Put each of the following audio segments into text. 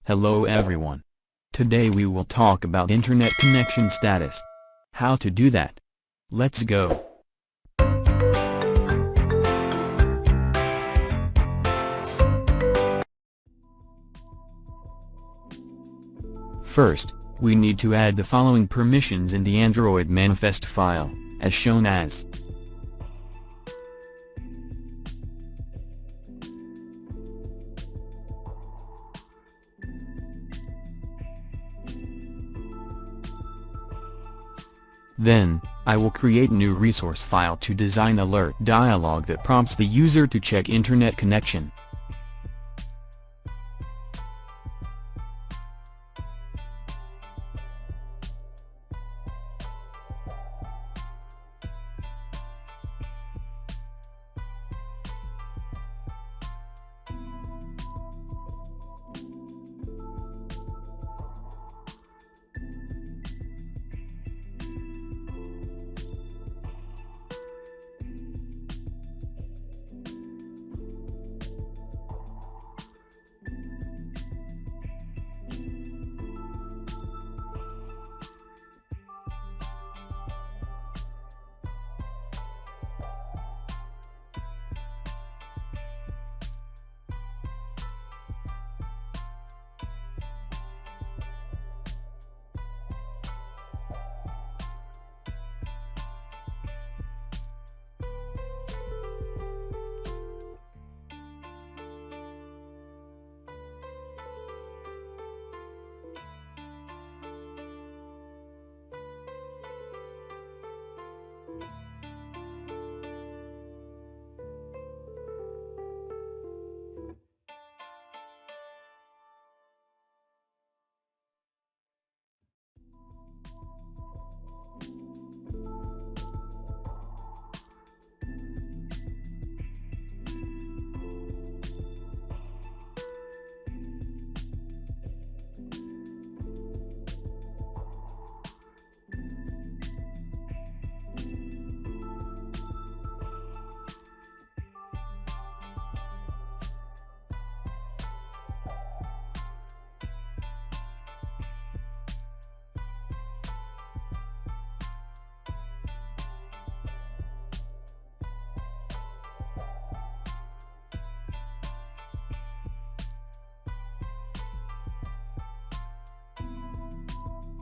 Hello everyone. Today we will talk about internet connection status. How to do that. Let's go. First, we need to add the following permissions in the Android manifest file, as shown as. Then, I will create a new resource file to design alert dialog that prompts the user to check internet connection.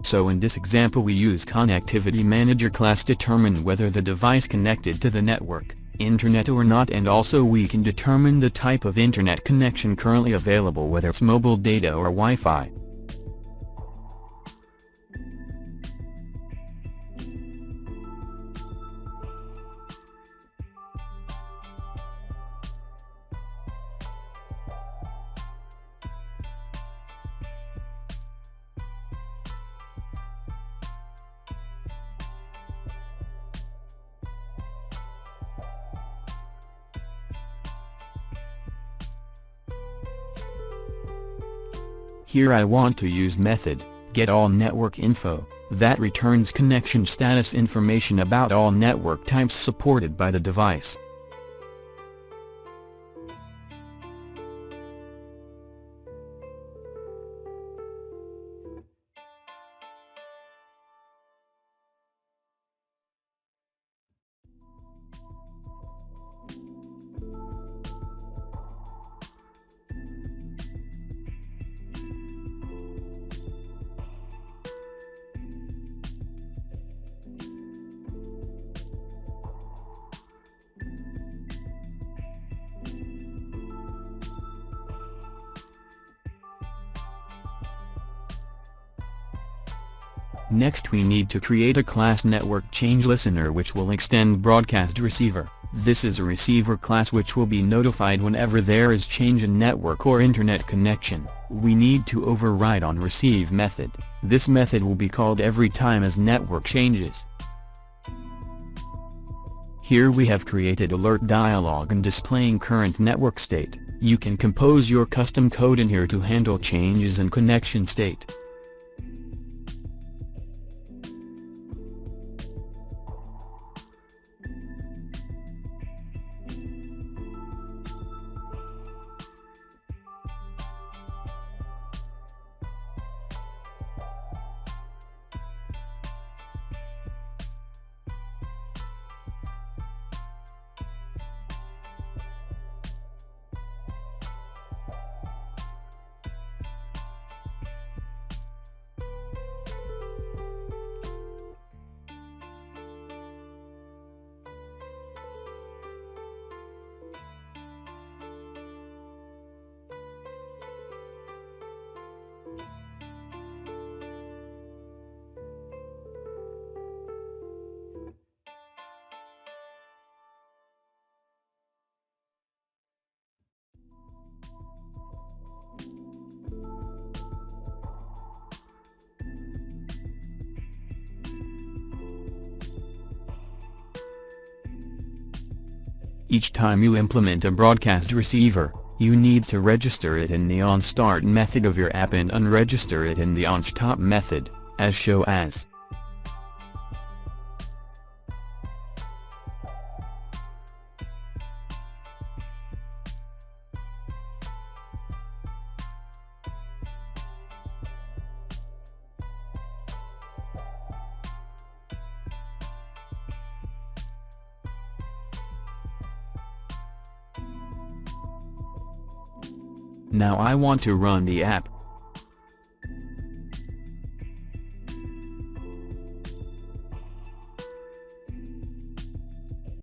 So in this example we use ConnectivityManager class to determine whether the device connected to the network, internet or not, and also we can determine the type of internet connection currently available, whether it's mobile data or Wi-Fi. Here I want to use method getAllNetworkInfo, that returns connection status information about all network types supported by the device. Next we need to create a class network change listener which will extend broadcast receiver. This is a receiver class which will be notified whenever there is change in network or internet connection. We need to override on receive method. This method will be called every time as network changes. Here we have created alert dialog and displaying current network state. You can compose your custom code in here to handle changes in connection state. Each time you implement a broadcast receiver, you need to register it in the onStart method of your app and unregister it in the onStop method, as shown as. Now I want to run the app,